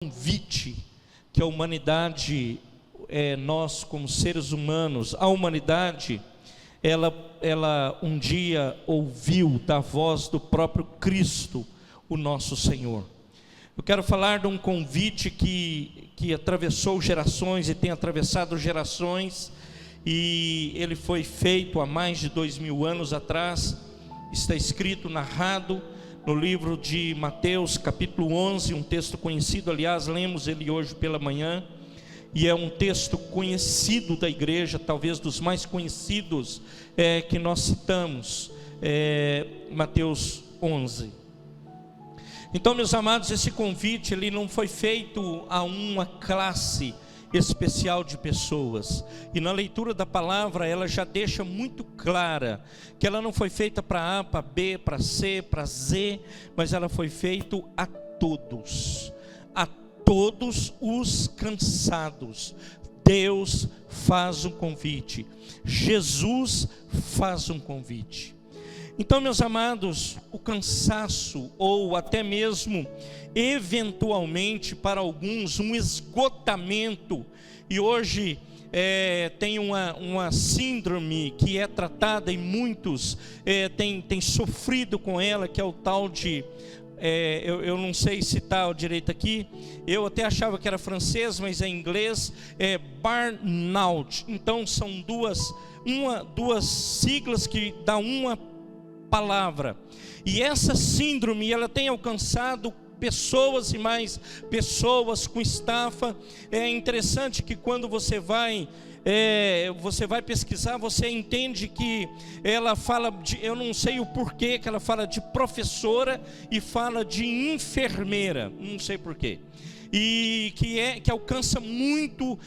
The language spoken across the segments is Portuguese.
convite que a humanidade, nós como seres humanos, a humanidade, ela um dia ouviu da voz do próprio Cristo, o nosso Senhor. Eu quero falar de um convite que atravessou gerações e tem atravessado gerações, e ele foi feito há mais de 2000 anos atrás. Está escrito, narrado no livro de Mateus, capítulo 11, um texto conhecido, aliás, lemos ele hoje pela manhã, e é um texto conhecido da igreja, talvez dos mais conhecidos que nós citamos, Mateus 11. Então, meus amados, esse convite ele não foi feito a uma classe especial de pessoas, e na leitura da palavra ela já deixa muito clara que ela não foi feita para A, para B, para C, para Z, mas ela foi feita a todos os cansados. Deus faz um convite, Jesus faz um convite. Então, meus amados, o cansaço, ou até mesmo, eventualmente, para alguns, um esgotamento, e hoje tem uma síndrome que é tratada e muitos têm sofrido com ela, que é o tal de, eu não sei citar direito aqui, eu até achava que era francês, mas é inglês, burnout. Então são duas siglas que dá uma palavra, e essa síndrome ela tem alcançado pessoas e mais pessoas com estafa. É interessante que quando você vai pesquisar, você entende que ela fala de, eu não sei o porquê que ela fala de professora e fala de enfermeira, não sei porquê, e que alcança muito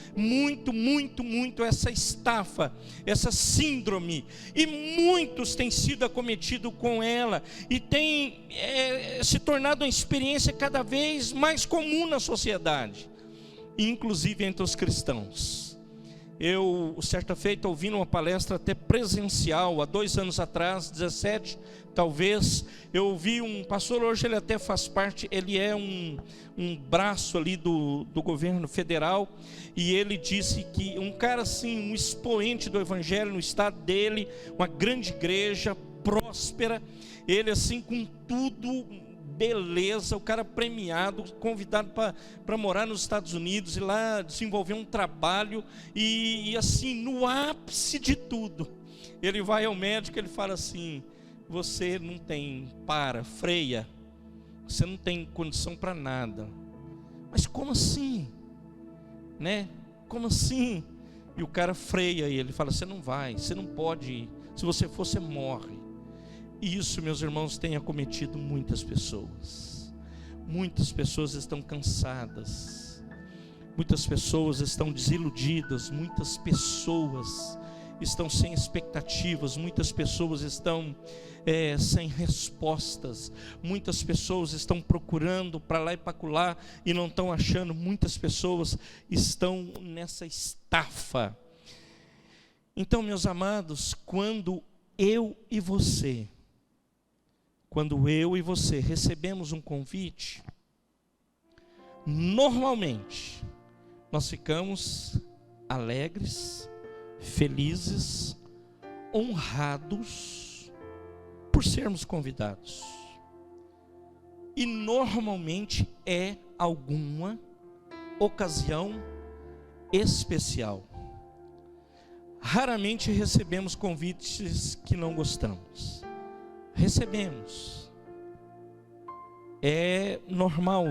essa estafa, essa síndrome, e muitos têm sido acometidos com ela, e tem se tornado uma experiência cada vez mais comum na sociedade, inclusive entre os cristãos. Eu, certa feita, ouvindo uma palestra até presencial, há 2 anos atrás, 17 talvez, eu ouvi um pastor, hoje ele até faz parte, ele é um braço ali do governo federal, e ele disse que um cara assim, um expoente do evangelho no estado dele, uma grande igreja, próspera, ele assim com tudo, beleza, o cara premiado, convidado para morar nos Estados Unidos e lá desenvolver um trabalho, e assim, no ápice de tudo, ele vai ao médico, ele fala assim: você não tem, freia, você não tem condição para nada. Mas como assim? Né? Como assim? E o cara freia ele, fala: você não vai, você não pode ir, se você for, você morre. E isso, meus irmãos, tem acometido muitas pessoas. Muitas pessoas estão cansadas, muitas pessoas estão desiludidas, muitas pessoas estão sem expectativas, muitas pessoas estão sem respostas, muitas pessoas estão procurando para lá e para acolá e não estão achando, muitas pessoas estão nessa estafa. Então, meus amados, quando eu e você recebemos um convite, normalmente nós ficamos alegres, felizes, honrados por sermos convidados, e normalmente é alguma ocasião especial. Raramente recebemos convites que não gostamos. Recebemos, é normal,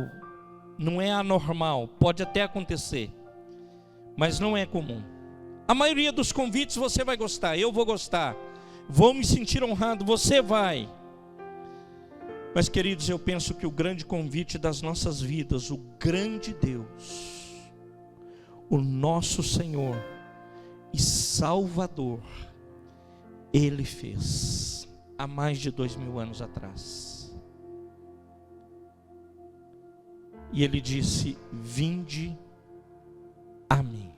não é anormal, pode até acontecer, mas não é comum. A maioria dos convites você vai gostar, eu vou gostar, vou me sentir honrado, você vai. Mas, queridos, eu penso que o grande convite das nossas vidas, o grande Deus, o nosso Senhor e Salvador, Ele fez há mais de 2000 anos atrás. E Ele disse: vinde a mim.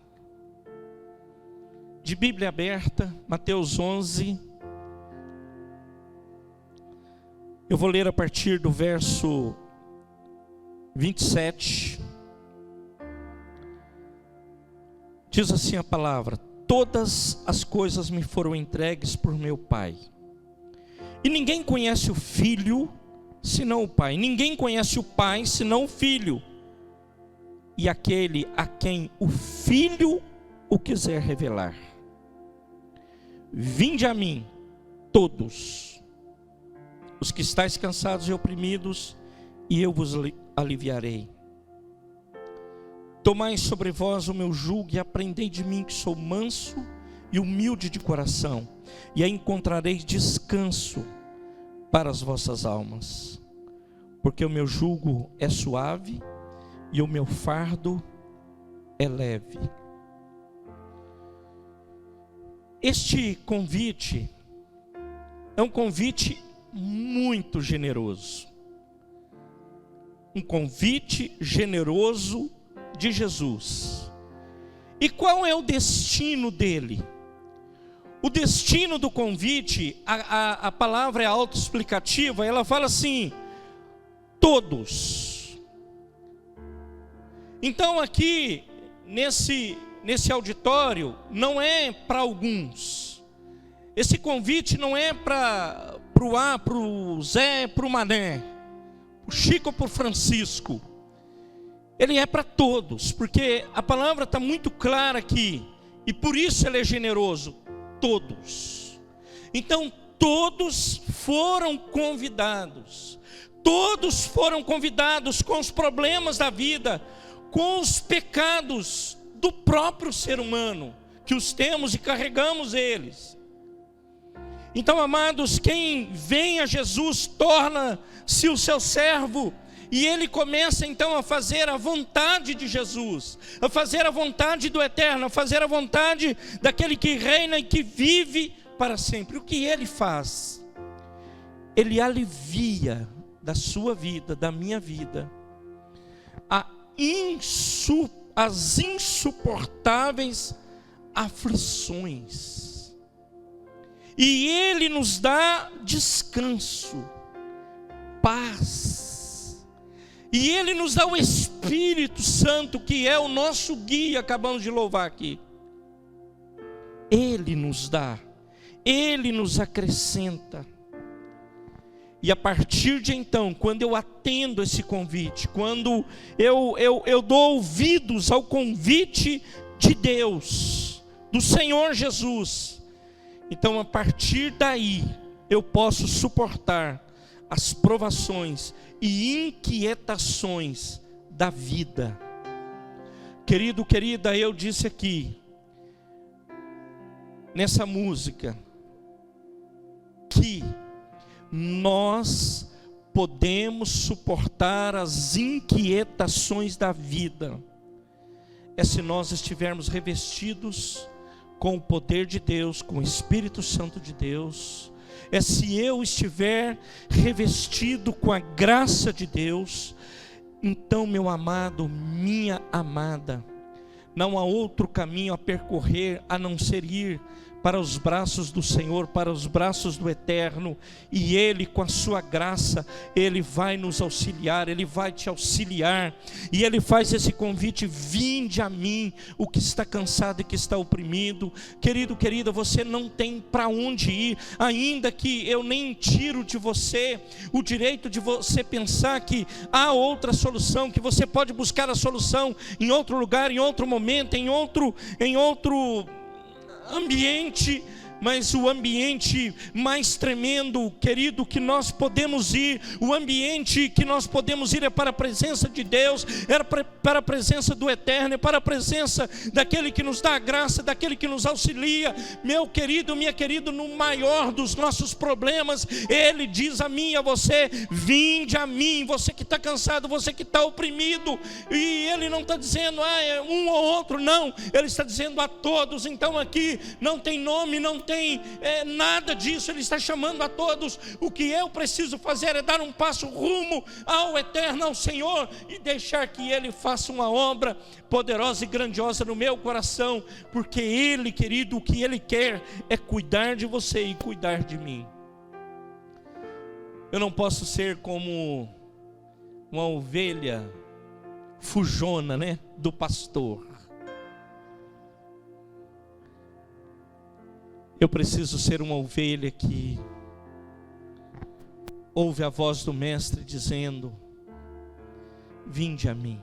De Bíblia aberta, Mateus 11, eu vou ler a partir do verso 27, Diz assim a palavra: todas as coisas me foram entregues por meu Pai. E ninguém conhece o Filho senão o Pai. Ninguém conhece o Pai senão o Filho. E aquele a quem o Filho o quiser revelar. Vinde a mim, todos os que estáis cansados e oprimidos, e eu vos aliviarei. Tomai sobre vós o meu jugo e aprendei de mim, que sou manso e humilde de coração, e aí encontrareis descanso para as vossas almas, porque o meu jugo é suave e o meu fardo é leve. Este convite é um convite muito generoso, um convite generoso de Jesus. E qual é o destino dele? O destino do convite, a palavra é autoexplicativa, ela fala assim: todos. Então aqui, nesse auditório, não é para alguns. Esse convite não é para o A, para o Zé, para o Mané, para o Chico ou para o Francisco. Ele é para todos, porque a palavra está muito clara aqui, e por isso ele é generoso. Todos. Então todos foram convidados. Todos foram convidados com os problemas da vida, com os pecados do próprio ser humano, que os temos e carregamos eles. Então, amados, quem vem a Jesus torna-se o seu servo, e ele começa então a fazer a vontade de Jesus, a fazer a vontade do Eterno, a fazer a vontade daquele que reina e que vive para sempre. O que ele faz? Ele alivia da sua vida, da minha vida, as insuportáveis aflições, e ele nos dá descanso, paz. E ele nos dá o Espírito Santo, que é o nosso guia, acabamos de louvar aqui. Ele nos dá, ele nos acrescenta. E a partir de então, quando eu atendo esse convite, quando eu dou ouvidos ao convite de Deus, do Senhor Jesus, então a partir daí eu posso suportar as provações e inquietações da vida. Querido, querida, eu disse aqui nessa música que nós podemos suportar as inquietações da vida se nós estivermos revestidos com o poder de Deus, com o Espírito Santo de Deus, se eu estiver revestido com a graça de Deus. Então, meu amado, minha amada, não há outro caminho a percorrer a não ser ir para os braços do Senhor, para os braços do Eterno, e Ele, com a sua graça, Ele vai nos auxiliar, Ele vai te auxiliar, e Ele faz esse convite: vinde a mim, o que está cansado e que está oprimido. Querido, querida, você não tem para onde ir, ainda que eu nem tiro de você o direito de você pensar que há outra solução, que você pode buscar a solução em outro lugar, em outro momento, em outro ambiente, mas o ambiente mais tremendo, querido, que nós podemos ir, o ambiente que nós podemos ir é para a presença de Deus, é para a presença do Eterno, é para a presença daquele que nos dá a graça, daquele que nos auxilia. Meu querido, minha querida, no maior dos nossos problemas, Ele diz a mim e a você: vinde a mim, você que está cansado, você que está oprimido. E Ele não está dizendo é um ou outro, não, Ele está dizendo a todos. Então aqui não tem nome, não tem nada disso. Ele está chamando a todos. O que eu preciso fazer é dar um passo rumo ao Eterno, ao Senhor, e deixar que Ele faça uma obra poderosa e grandiosa no meu coração, porque Ele, querido, o que Ele quer é cuidar de você e cuidar de mim. Eu não posso ser como uma ovelha fujona, do pastor. Eu preciso ser uma ovelha que ouve a voz do Mestre dizendo: vinde a mim.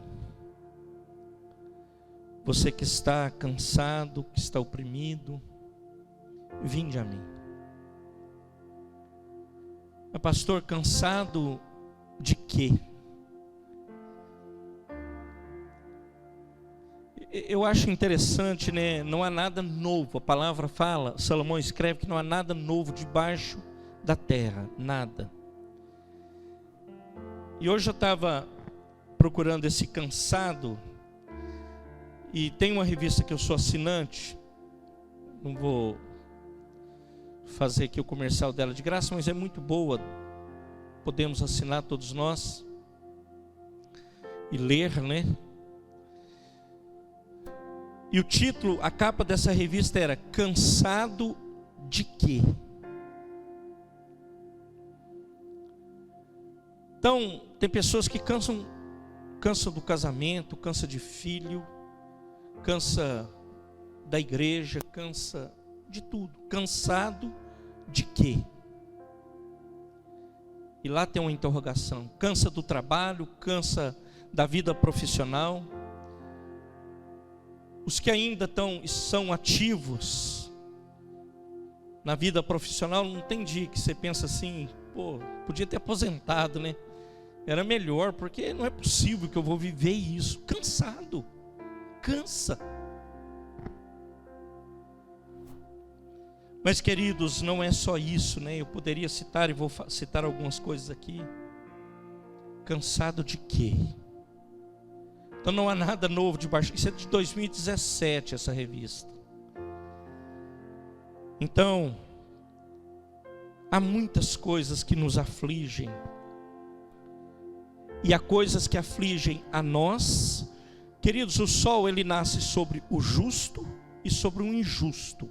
Você que está cansado, que está oprimido, vinde a mim. Mas pastor, cansado de quê? Eu acho interessante, né? Não há nada novo. A palavra fala, Salomão escreve que não há nada novo debaixo da terra, nada. E hoje eu estava procurando esse cansado, e tem uma revista que eu sou assinante, não vou fazer aqui o comercial dela de graça, mas é muito boa, podemos assinar todos nós e ler, né? E o título, a capa dessa revista era Cansado de quê? Então, tem pessoas que cansam do casamento, cansa de filho, cansa da igreja, cansa de tudo. Cansado de quê? E lá tem uma interrogação. Cansa do trabalho, cansa da vida profissional. Os que ainda são ativos na vida profissional, não tem dia que você pensa assim, pô, podia ter aposentado, né? Era melhor, porque não é possível que eu vou viver isso. Cansado, cansa. Mas queridos, não é só isso, né? Eu poderia citar, e vou citar algumas coisas aqui. Cansado de quê? Então não há nada novo debaixo. Isso é de 2017, essa revista. Então, há muitas coisas que nos afligem. E há coisas que afligem a nós. Queridos, o sol ele nasce sobre o justo e sobre o injusto.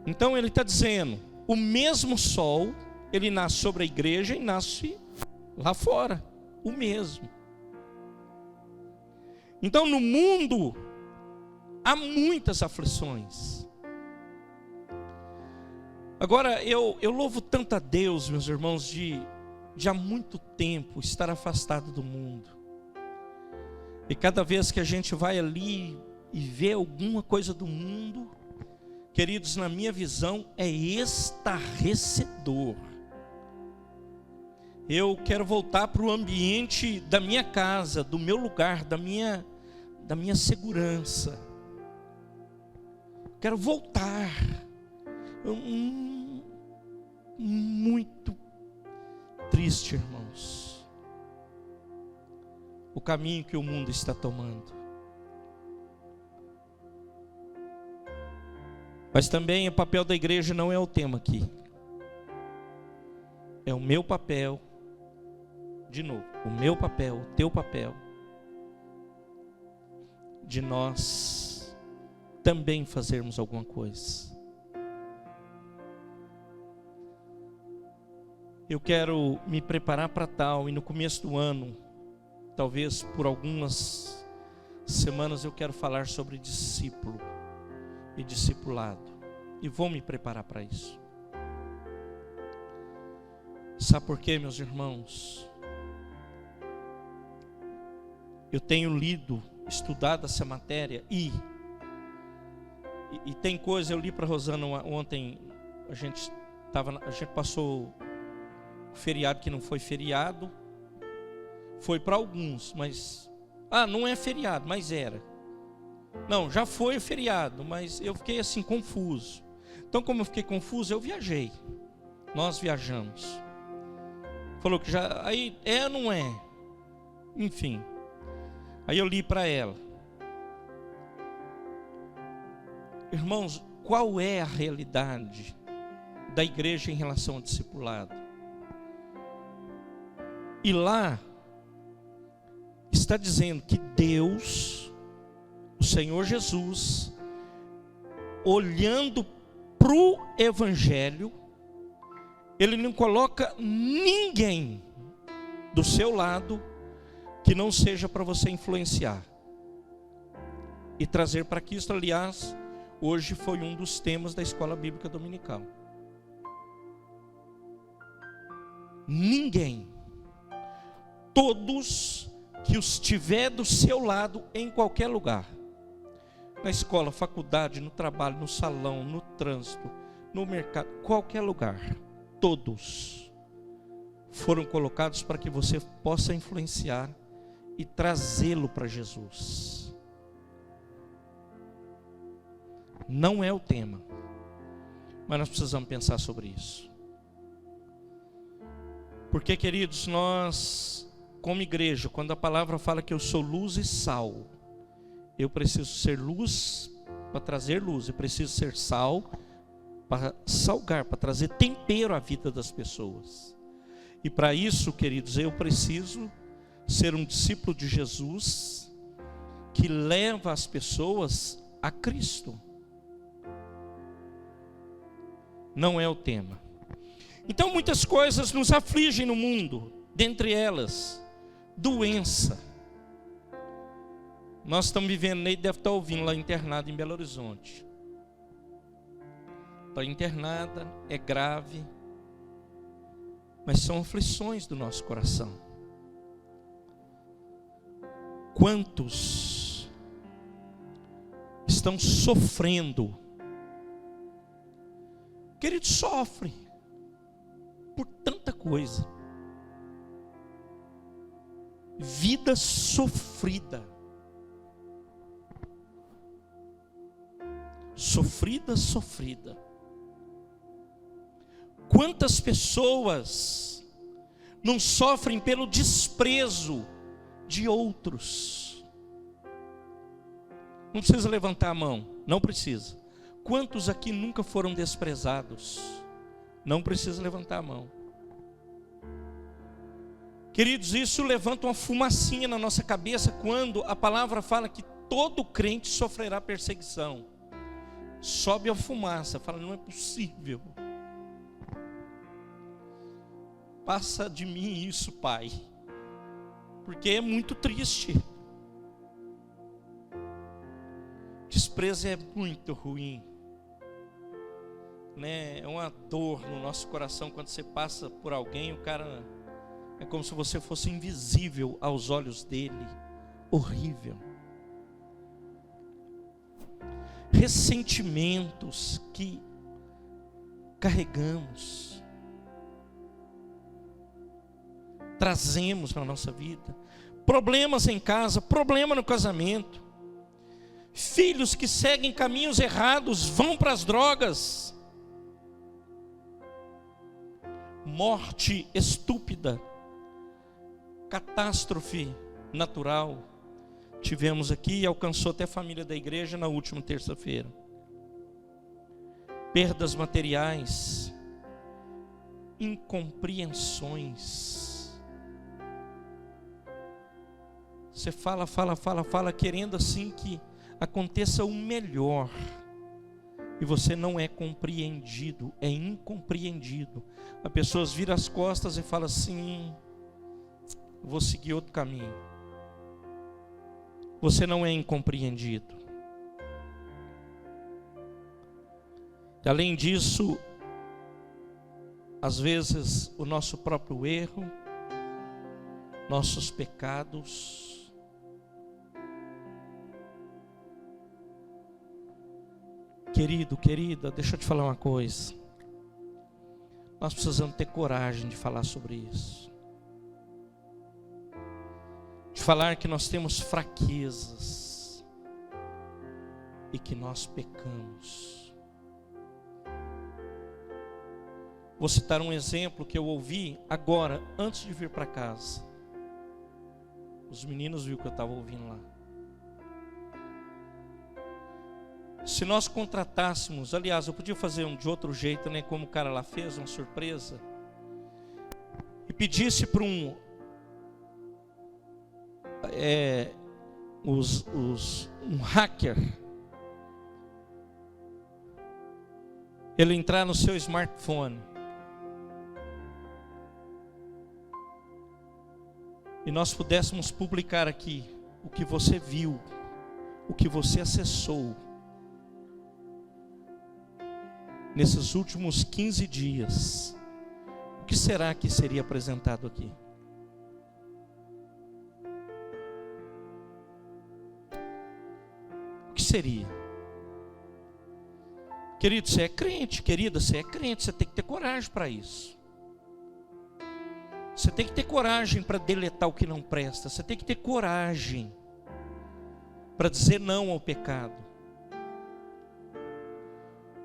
Então ele está dizendo, o mesmo sol, ele nasce sobre a igreja e nasce lá fora, o mesmo. Então no mundo há muitas aflições. Agora eu louvo tanto a Deus, meus irmãos, de há muito tempo estar afastado do mundo. E cada vez que a gente vai ali e vê alguma coisa do mundo, queridos, na minha visão é estarrecedor. Eu quero voltar para o ambiente da minha casa, do meu lugar, da minha segurança. Quero voltar. Muito triste, irmãos, o caminho que o mundo está tomando. Mas também o papel da igreja não é o tema aqui. É o meu papel, de novo, o meu papel, o teu papel, de nós também fazermos alguma coisa. Eu quero me preparar para tal, e no começo do ano, talvez por algumas semanas, eu quero falar sobre discípulo e discipulado, e vou me preparar para isso. Sabe por quê, meus irmãos? Eu tenho lido, estudado essa matéria, e tem coisa, eu li para a Rosana ontem, a gente passou o feriado que não foi feriado, foi para alguns, mas, não é feriado, mas era. Não, já foi feriado, mas eu fiquei assim confuso. Então, como eu fiquei confuso, eu viajei. Nós viajamos. Falou que já, aí é, não é. Enfim. Aí eu li para ela. Irmãos, qual é a realidade da igreja em relação ao discipulado? E lá está dizendo que Deus, o Senhor Jesus, olhando para o Evangelho, Ele não coloca ninguém do seu lado que não seja para você influenciar e trazer para Cristo. Aliás, Hoje foi um dos temas da escola bíblica dominical. Ninguém, todos que os tiver do seu lado em qualquer lugar, na escola, faculdade, no trabalho, no salão, no trânsito, no mercado, qualquer lugar, todos foram colocados para que você possa influenciar e trazê-lo para Jesus. Não é o tema, mas nós precisamos pensar sobre isso. Porque, queridos, nós, como igreja, quando a palavra fala que eu sou luz e sal, eu preciso ser luz para trazer luz, eu preciso ser sal para salgar, para trazer tempero à vida das pessoas. E para isso, queridos, eu preciso ser um discípulo de Jesus que leva as pessoas a Cristo. Não é o tema. Então muitas coisas nos afligem no mundo, dentre elas, doença. Nós estamos vivendo, Ney deve estar ouvindo lá internado em Belo Horizonte. Está internada, é grave, mas são aflições do nosso coração. Quantos estão sofrendo? Querido, sofre por tanta coisa. Vida sofrida. Sofrida. Quantas pessoas não sofrem pelo desprezo de outros? Não precisa levantar a mão, não precisa. Quantos aqui nunca foram desprezados? Não precisa levantar a mão. Queridos, isso levanta uma fumacinha na nossa cabeça quando a palavra fala que todo crente sofrerá perseguição. Sobe a fumaça, fala, não é possível. Passa de mim isso, Pai, porque é muito triste. Desprezo é muito ruim, né? É uma dor no nosso coração quando você passa por alguém, o cara é como se você fosse invisível aos olhos dele. Horrível. Ressentimentos que carregamos, trazemos na nossa vida, problemas em casa, problema no casamento, filhos que seguem caminhos errados, vão para as drogas, morte estúpida, catástrofe natural. Tivemos aqui e alcançou até a família da igreja na última terça-feira. Perdas materiais, incompreensões. Você fala, querendo assim que aconteça o melhor. E você não é compreendido, é incompreendido. As pessoas viram as costas e falam assim, vou seguir outro caminho. Você não é incompreendido. E além disso, às vezes o nosso próprio erro, nossos pecados, querido, querida, deixa eu te falar uma coisa. Nós precisamos ter coragem de falar sobre isso. De falar que nós temos fraquezas e que nós pecamos. Vou citar um exemplo que eu ouvi agora, antes de vir para casa. Os meninos viram que eu estava ouvindo lá. Se nós contratássemos, aliás, eu podia fazer de outro jeito, né, como o cara lá fez, uma surpresa, e pedisse para um hacker ele entrar no seu smartphone e nós pudéssemos publicar aqui o que você viu, o que você acessou, nesses últimos 15 dias, o que será que seria apresentado aqui? O que seria? Querido, você é crente, querida, você é crente, você tem que ter coragem para isso. Você tem que ter coragem para deletar o que não presta. Você tem que ter coragem para dizer não ao pecado.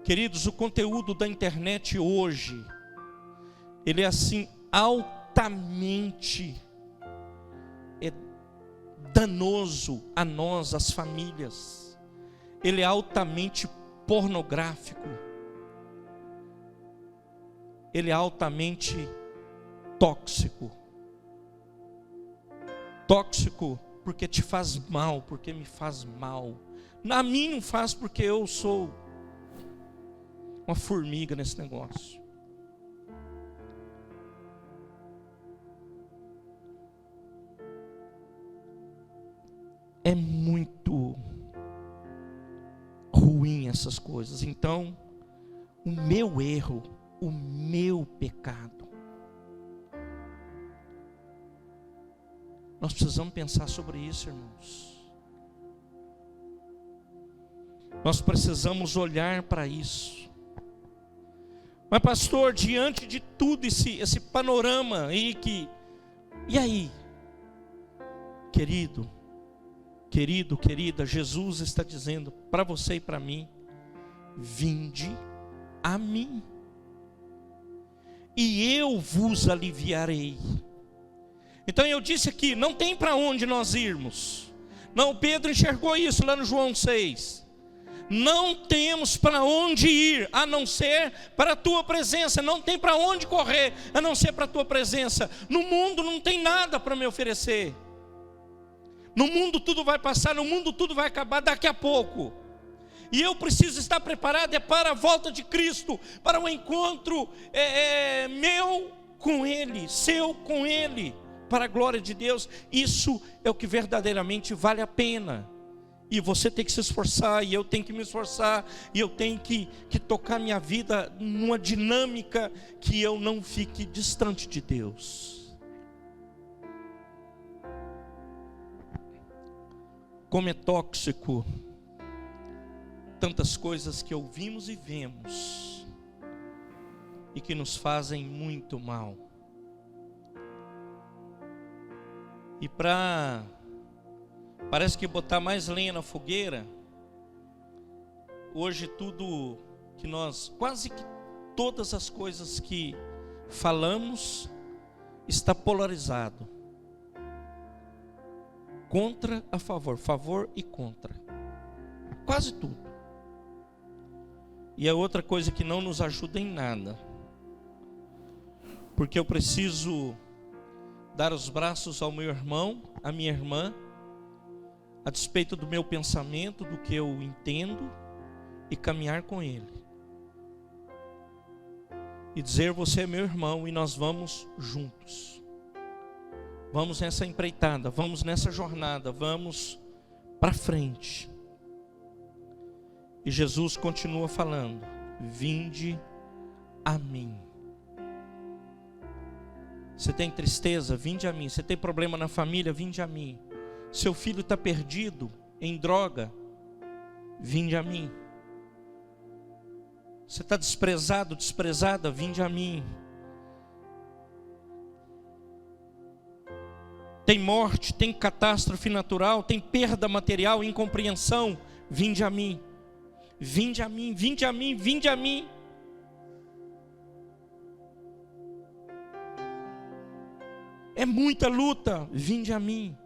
Queridos, o conteúdo da internet hoje, ele é assim, altamente danoso a nós, as famílias. Ele é altamente pornográfico. Ele é altamente tóxico. Tóxico porque te faz mal, porque me faz mal. A mim não faz porque eu sou uma formiga nesse negócio. É muito ruim essas coisas. Então, o meu erro, o meu pecado, nós precisamos pensar sobre isso, irmãos. Nós precisamos olhar para isso. Mas pastor, diante de tudo esse panorama aí e aí? Querido, querida, Jesus está dizendo para você e para mim: vinde a mim, e eu vos aliviarei. Então eu disse aqui, não tem para onde nós irmos. Não, Pedro enxergou isso lá no João 6. Não temos para onde ir, a não ser para a tua presença. Não tem para onde correr, a não ser para a tua presença. No mundo não tem nada para me oferecer. No mundo tudo vai passar, no mundo tudo vai acabar daqui a pouco. E eu preciso estar preparado para a volta de Cristo, para o encontro meu com Ele, seu com Ele, para a glória de Deus. Isso é o que verdadeiramente vale a pena. E você tem que se esforçar, e eu tenho que me esforçar, e eu tenho que tocar minha vida numa dinâmica que eu não fique distante de Deus. Como é tóxico tantas coisas que ouvimos e vemos e que nos fazem muito mal. E parece que botar mais lenha na fogueira, hoje tudo que quase que todas as coisas que falamos está polarizado. Contra, a favor, favor e contra. Quase tudo. E é outra coisa que não nos ajuda em nada. Porque eu preciso dar os braços ao meu irmão, à minha irmã, a despeito do meu pensamento, do que eu entendo, e caminhar com ele. E dizer: você é meu irmão e nós vamos juntos. Vamos nessa empreitada, vamos nessa jornada, vamos para frente. E Jesus continua falando: vinde a mim. Você tem tristeza? Vinde a mim. Você tem problema na família? Vinde a mim. Seu filho está perdido em droga? Vinde a mim. Você está desprezado, desprezada? Vinde a mim. Tem morte, tem catástrofe natural, tem perda material, incompreensão? Vinde a mim. Vinde a mim, vinde a mim, vinde a mim. É muita luta, vinde a mim.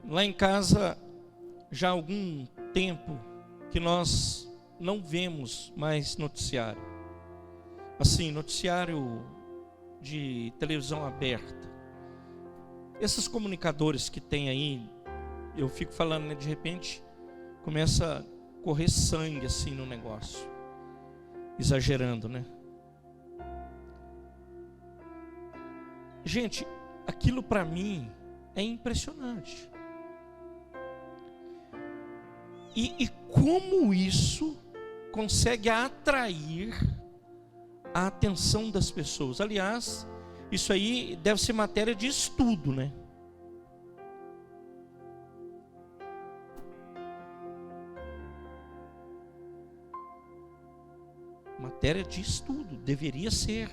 Lá em casa, já há algum tempo que nós não vemos mais noticiário. Assim, noticiário de televisão aberta. Esses comunicadores que tem aí, eu fico falando, né, de repente começa a correr sangue assim no negócio. Exagerando, né? Gente, aquilo para mim é impressionante. E como isso consegue atrair a atenção das pessoas? Aliás, isso aí deve ser matéria de estudo, né? Matéria de estudo, deveria ser.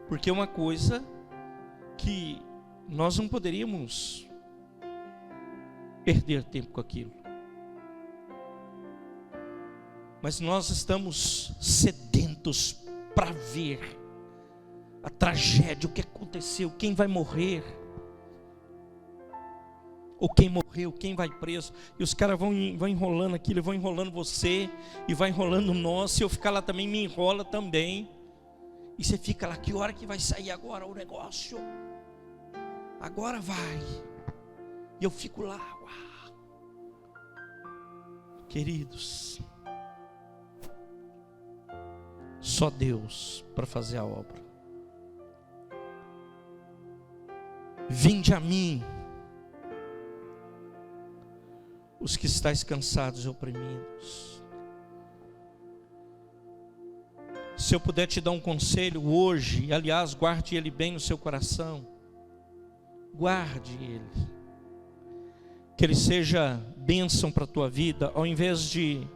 Porque é uma coisa que nós não poderíamos perder tempo com aquilo. Mas nós estamos sedentos para ver a tragédia, o que aconteceu, quem vai morrer, ou quem morreu, quem vai preso. E os caras vão enrolando aquilo, vão enrolando você, e vai enrolando nós. Se eu ficar lá também, me enrola também. E você fica lá, que hora que vai sair agora o negócio? Agora vai. E eu fico lá, uau. Queridos, só Deus para fazer a obra. Vinde a mim, os que estáis cansados e oprimidos. Se eu puder te dar um conselho hoje, aliás, guarde ele bem no seu coração. Guarde ele. Que ele seja bênção para a tua vida, ao invés de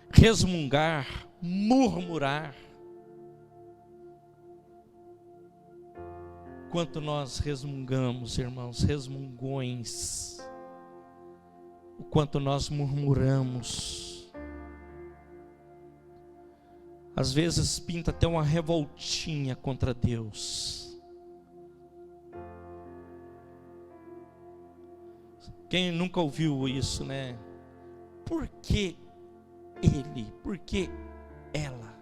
resmungar, murmurar. Quanto nós resmungamos, irmãos, resmungões. O quanto nós murmuramos. Às vezes pinta até uma revoltinha contra Deus. Quem nunca ouviu isso, né? Por que ele? Por que ela?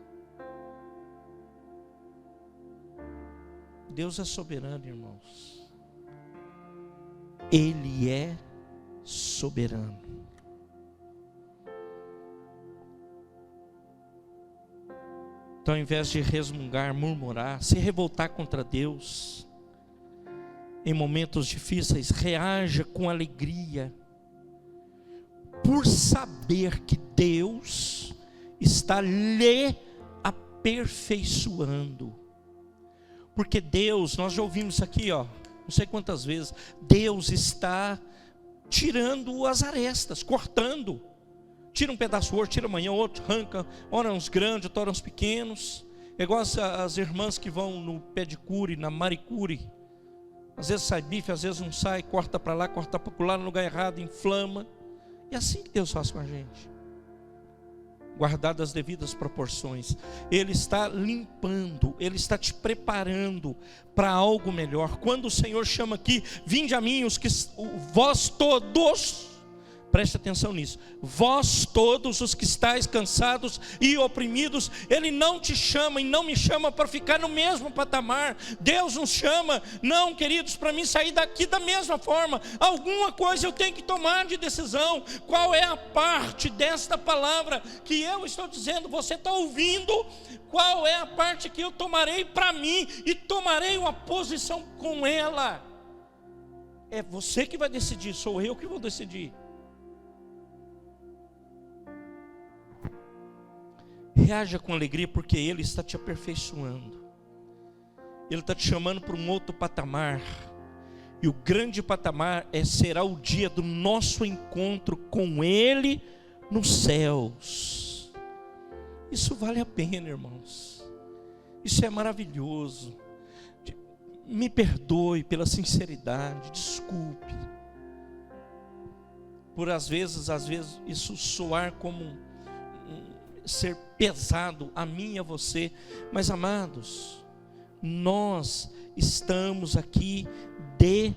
Deus é soberano, irmãos. Ele é soberano. Então, ao invés de resmungar, murmurar, se revoltar contra Deus, em momentos difíceis, reaja com alegria, por saber que Deus está lhe aperfeiçoando. Porque Deus, nós já ouvimos isso aqui, ó, não sei quantas vezes, Deus está tirando as arestas, cortando. Tira um pedaço hoje, tira amanhã outro, arranca, ora uns grandes, ora uns pequenos. É igual as irmãs que vão no pedicure, na maricure. Às vezes sai bife, às vezes não sai, corta para lá, corta para lá, no lugar errado, inflama. E é assim que Deus faz com a gente. Guardado as devidas proporções. Ele está limpando, Ele está te preparando para algo melhor. Quando o Senhor chama aqui, vinde a mim, vós todos, preste atenção nisso, vós todos os que estáis cansados e oprimidos, Ele não te chama e não me chama para ficar no mesmo patamar. Deus nos chama, não, queridos, para mim sair daqui da mesma forma. Alguma coisa eu tenho que tomar de decisão. Qual é a parte desta palavra que eu estou dizendo, você está ouvindo? Qual é a parte que eu tomarei para mim e tomarei uma posição com ela? É você que vai decidir, sou eu que vou decidir. Reaja com alegria, porque Ele está te aperfeiçoando. Ele está te chamando para um outro patamar. E o grande patamar será o dia do nosso encontro com Ele nos céus. Isso vale a pena, irmãos. Isso é maravilhoso. Me perdoe pela sinceridade, desculpe. Por às vezes isso soar como ser pesado a mim e a você. Mas amados, nós estamos aqui de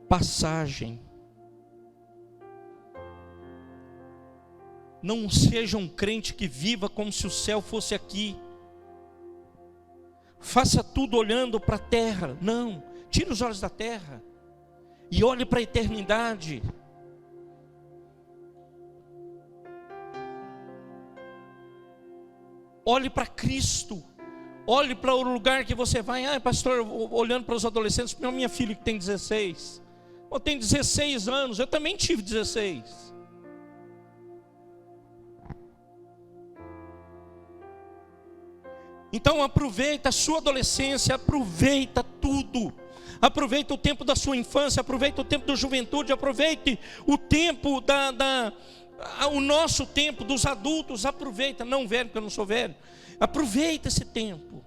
passagem. Não seja um crente que viva como se o céu fosse aqui. Faça tudo olhando para a terra. Não, tire os olhos da terra e olhe para a eternidade. Olhe para Cristo. Olhe para o lugar que você vai. Pastor, olhando para os adolescentes, minha filha que tem 16. Eu tenho 16 anos, eu também tive 16. Então aproveita a sua adolescência, aproveita tudo. Aproveita o tempo da sua infância, aproveita o tempo da juventude, aproveite o tempo o nosso tempo dos adultos, aproveita, não velho, porque eu não sou velho. Aproveita esse tempo.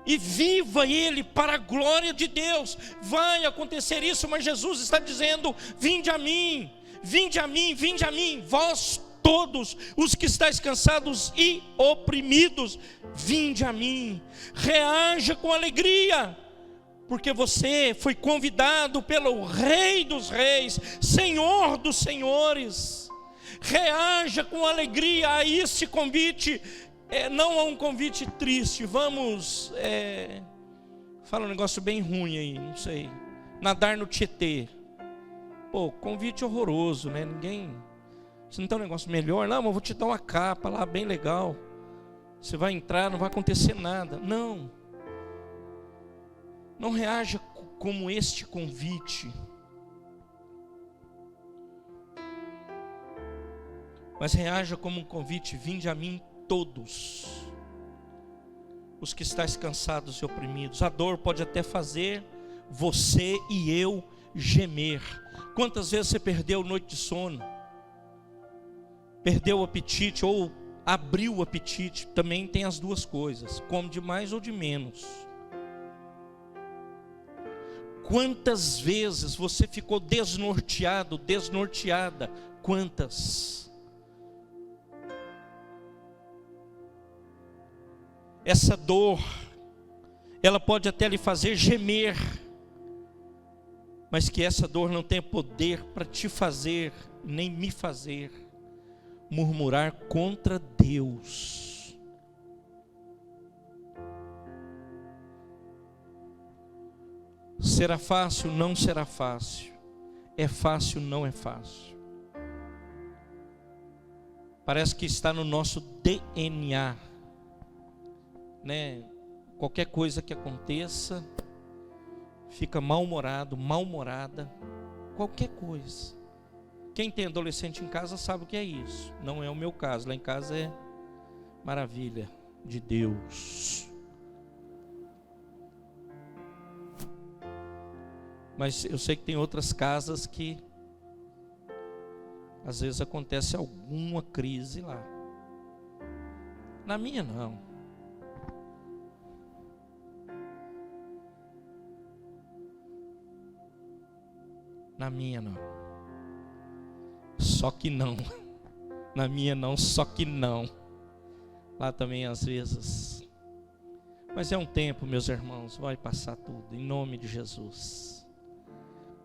E viva ele para a glória de Deus. Vai acontecer isso, mas Jesus está dizendo: vinde a mim, vinde a mim, vinde a mim, vós todos os que estáis cansados e oprimidos, vinde a mim. Reaja com alegria, porque você foi convidado pelo Rei dos Reis, Senhor dos Senhores. Reaja com alegria a este convite. Não é um convite triste. Vamos fala um negócio bem ruim aí, não sei, nadar no Tietê. Pô, convite horroroso, né? Você não tem um negócio melhor? Não, mas eu vou te dar uma capa lá bem legal, você vai entrar, não vai acontecer nada. Não reaja como este convite, mas reaja como um convite: vinde a mim todos os que estáis cansados e oprimidos. A dor pode até fazer você e eu gemer. Quantas vezes você perdeu noite de sono, perdeu o apetite ou abriu o apetite? Também tem as duas coisas, come de mais ou de menos. Quantas vezes você ficou desnorteado, desnorteada? Quantas? Essa dor, ela pode até lhe fazer gemer, mas que essa dor não tem poder para te fazer, nem me fazer, murmurar contra Deus. Será fácil? Não será fácil. É fácil? Não é fácil. Parece que está no nosso DNA, né? Qualquer coisa que aconteça, fica mal-humorado, mal-humorada, qualquer coisa. Quem tem adolescente em casa sabe o que é isso. Não é o meu caso, lá em casa é maravilha de Deus. Mas eu sei que tem outras casas que às vezes acontece alguma crise lá. Na minha não. Na minha não. Só que não. Na minha não, só que não. Lá também às vezes. Mas é um tempo, meus irmãos, vai passar tudo, em nome de Jesus.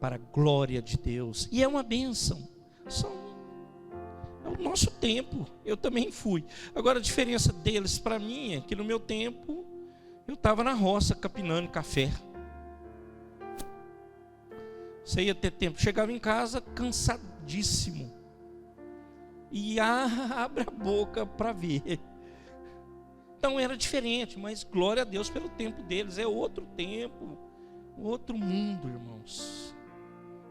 Para a glória de Deus. E é uma bênção. É o nosso tempo. Eu também fui. Agora a diferença deles para mim é que no meu tempo eu estava na roça capinando café. Você ia ter tempo. Chegava em casa cansadíssimo. E abre a boca para ver. Então era diferente, mas glória a Deus pelo tempo deles. É outro tempo, outro mundo, irmãos.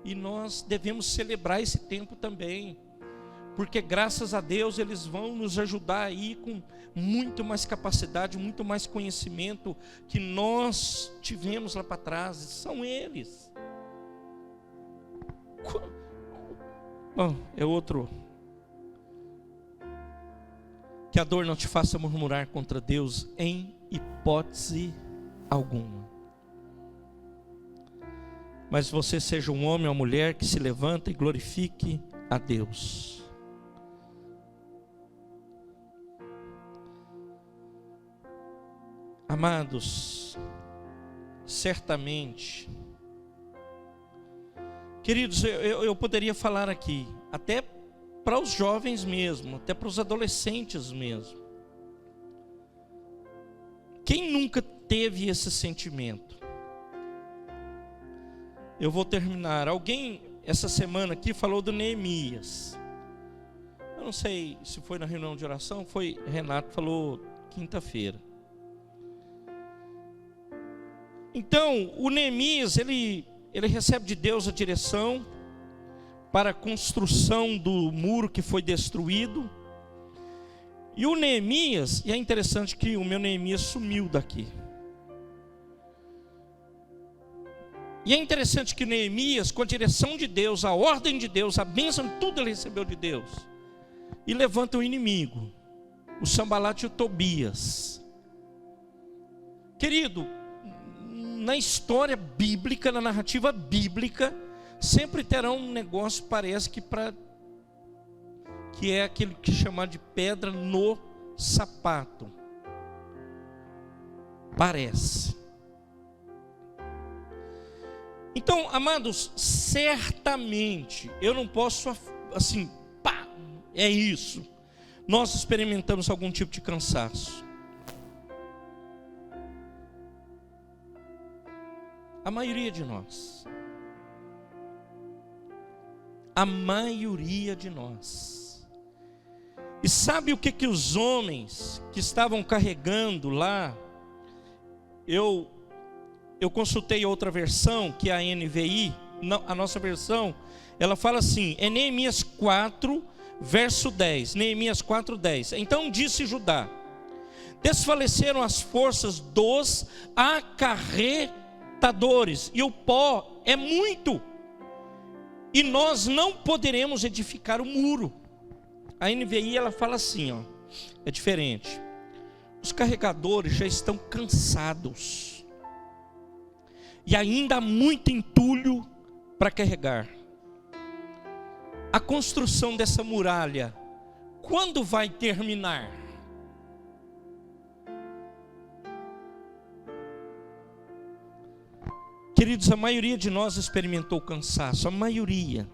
E nós devemos celebrar esse tempo também, porque graças a Deus eles vão nos ajudar aí com muito mais capacidade, muito mais conhecimento que nós tivemos lá para trás. São eles. Bom, é outro. Que a dor não te faça murmurar contra Deus em hipótese alguma. Mas você seja um homem ou mulher que se levanta e glorifique a Deus. Amados, certamente, queridos, eu poderia falar aqui, até para os jovens mesmo, até para os adolescentes mesmo. Quem nunca teve esse sentimento? Eu vou terminar. Alguém essa semana aqui falou do Neemias. Eu não sei se foi na reunião de oração, foi Renato que falou quinta-feira. Então, o Neemias, ele recebe de Deus a direção para a construção do muro que foi destruído. E o Neemias, e é interessante que o meu Neemias sumiu daqui. E é interessante que Neemias, com a direção de Deus, a ordem de Deus, a bênção, tudo ele recebeu de Deus. E levanta o inimigo, o Sambalate e o Tobias. Querido, na história bíblica, na narrativa bíblica, sempre terá um negócio, parece que é aquele que chamar de pedra no sapato. Parece. Então, amados, certamente, eu não posso, assim, pá, é isso. Nós experimentamos algum tipo de cansaço. A maioria de nós. A maioria de nós. E sabe o que os homens que estavam carregando lá, eu consultei outra versão, que é a NVI, a nossa versão, ela fala assim, é Neemias 4, verso 10, Neemias 4, 10. Então disse Judá, desfaleceram as forças dos acarretadores, e o pó é muito, e nós não poderemos edificar o muro. A NVI ela fala assim, ó, é diferente. Os carregadores já estão cansados, e ainda há muito entulho para carregar. A construção dessa muralha, quando vai terminar? Queridos, a maioria de nós experimentou cansaço, a maioria,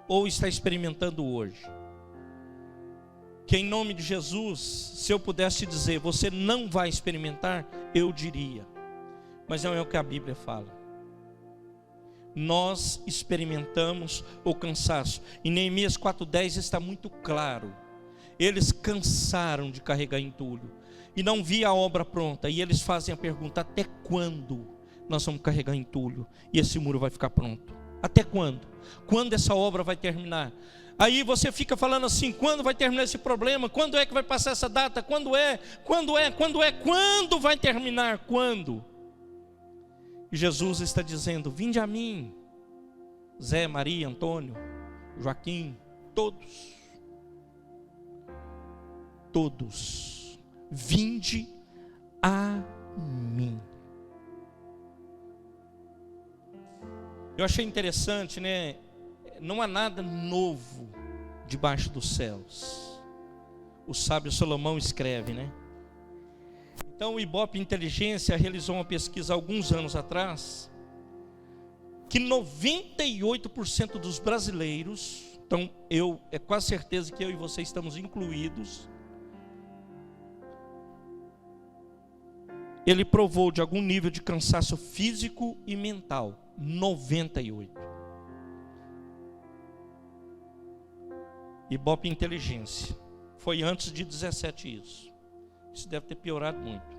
ou está experimentando hoje. Que em nome de Jesus, se eu pudesse dizer, você não vai experimentar, eu diria. Mas não é o que a Bíblia fala. Nós experimentamos o cansaço. Em Neemias 4,10 está muito claro. Eles cansaram de carregar entulho e não via a obra pronta. E eles fazem a pergunta, até quando nós vamos carregar entulho e esse muro vai ficar pronto? Até quando? Quando essa obra vai terminar? Aí você fica falando assim, quando vai terminar esse problema? Quando é que vai passar essa data? Quando vai terminar? Quando? E Jesus está dizendo, vinde a mim, Zé, Maria, Antônio, Joaquim, todos, vinde a mim. Eu achei interessante, né? Não há nada novo debaixo dos céus. O sábio Salomão escreve, né? Então o Ibope Inteligência realizou uma pesquisa há alguns anos atrás, que 98% dos brasileiros, então é quase certeza que eu e você estamos incluídos, ele provou de algum nível de cansaço físico e mental. 98%. Ibope Inteligência. Foi antes de 17 isso. Isso deve ter piorado muito.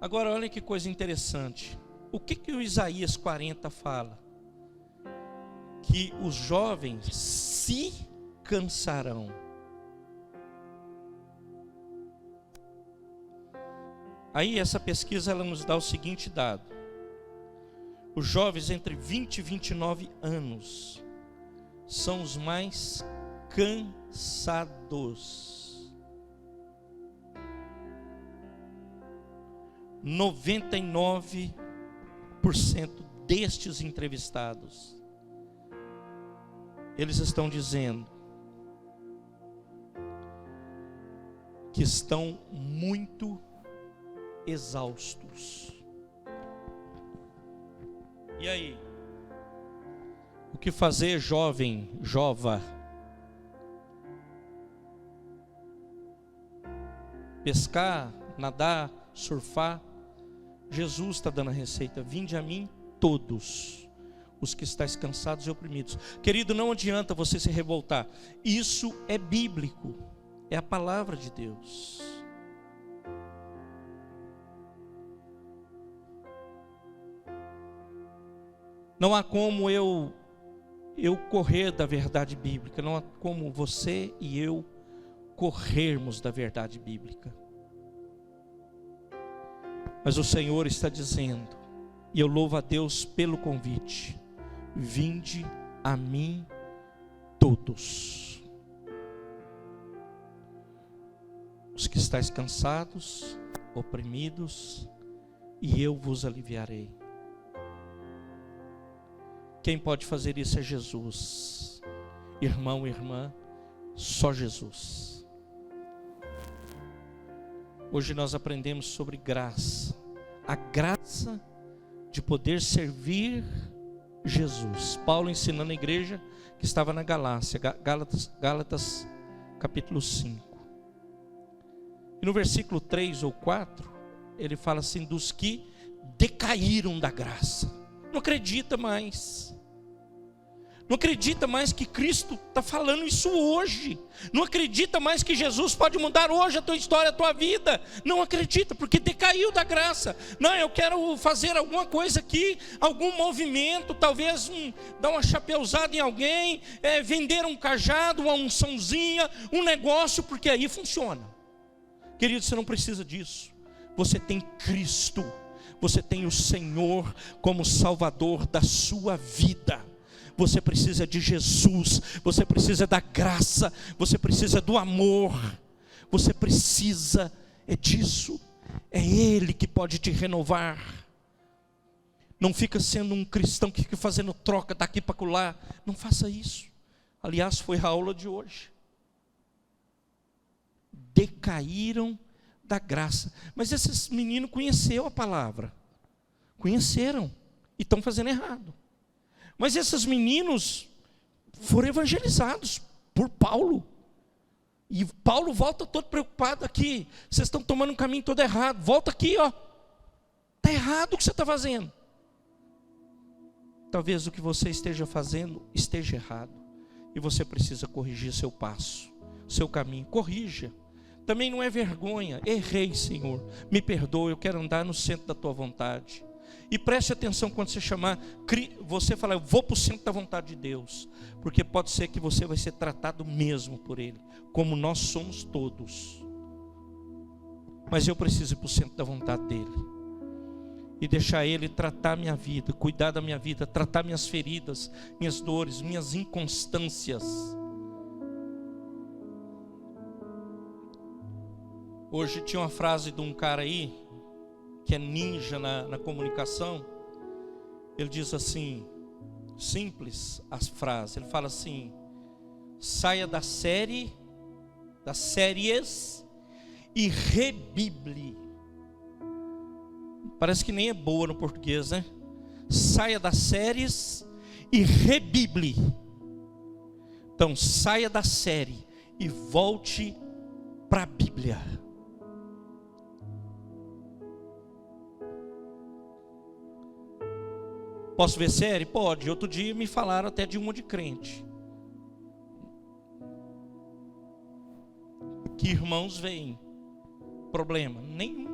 Agora olha que coisa interessante. O que o Isaías 40 fala? Que os jovens se cansarão. Aí essa pesquisa ela nos dá o seguinte dado. Os jovens entre 20 e 29 anos são os mais cansados. 99% destes entrevistados, eles estão dizendo que estão muito exaustos. E aí? O que fazer, jovem, jova? Pescar, nadar, surfar? Jesus está dando a receita. Vinde a mim todos os que estáis cansados e oprimidos. Querido, não adianta você se revoltar. Isso é bíblico. É a palavra de Deus. Não há como eu correr da verdade bíblica. Não há como você e eu corrermos da verdade bíblica. Mas o Senhor está dizendo, e eu louvo a Deus pelo convite: vinde a mim todos, os que estáis cansados, oprimidos, e eu vos aliviarei. Quem pode fazer isso é Jesus. Irmão, irmã, só Jesus. Hoje nós aprendemos sobre graça, a graça de poder servir Jesus. Paulo ensinando a igreja que estava na Galácia, Gálatas capítulo 5. E no versículo 3 ou 4, ele fala assim: dos que decaíram da graça. Não acredita mais. Não acredita mais que Cristo está falando isso hoje. Não acredita mais que Jesus pode mudar hoje a tua história, a tua vida. Não acredita, porque decaiu da graça. Não, eu quero fazer alguma coisa aqui, algum movimento, talvez dar uma chapeuzada em alguém, vender um cajado, uma unçãozinha, um negócio, porque aí funciona. Querido, você não precisa disso. Você tem Cristo. Você tem o Senhor como Salvador da sua vida. Você precisa de Jesus, você precisa da graça, você precisa do amor, você precisa disso. É Ele que pode te renovar. Não fica sendo um cristão que fica fazendo troca daqui para acolá. Não faça isso. Aliás, foi a aula de hoje. Decaíram da graça. Mas esses meninos conheceram a palavra, conheceram e estão fazendo errado. Mas esses meninos foram evangelizados por Paulo. E Paulo volta todo preocupado aqui. Vocês estão tomando um caminho todo errado. Volta aqui, ó. Está errado o que você está fazendo. Talvez o que você esteja fazendo esteja errado. E você precisa corrigir seu passo, seu caminho. Corrija. Também não é vergonha. Errei, Senhor. Me perdoa, eu quero andar no centro da tua vontade. E preste atenção quando você chamar, você falar: eu vou para o centro da vontade de Deus. Porque pode ser que você vai ser tratado mesmo por Ele, como nós somos todos. Mas eu preciso ir para o centro da vontade dEle. E deixar Ele tratar minha vida, cuidar da minha vida, tratar minhas feridas, minhas dores, minhas inconstâncias. Hoje tinha uma frase de um cara aí, que é ninja na comunicação. Ele diz assim, simples as frases, ele fala assim: saia das séries e rebible. Parece que nem é boa no português, né? Saia das séries e rebible. Então saia da série e volte para a Bíblia. Posso ver série? Pode. Outro dia me falaram até de uma de crente. Que irmãos veem. Problema nenhum.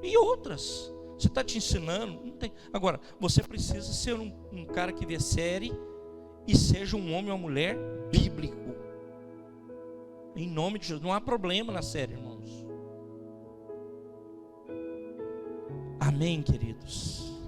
E outras. Você está te ensinando? Não tem. Agora, você precisa ser um cara que vê série e seja um homem ou uma mulher bíblico. Em nome de Jesus. Não há problema na série, irmãos. Amém, queridos.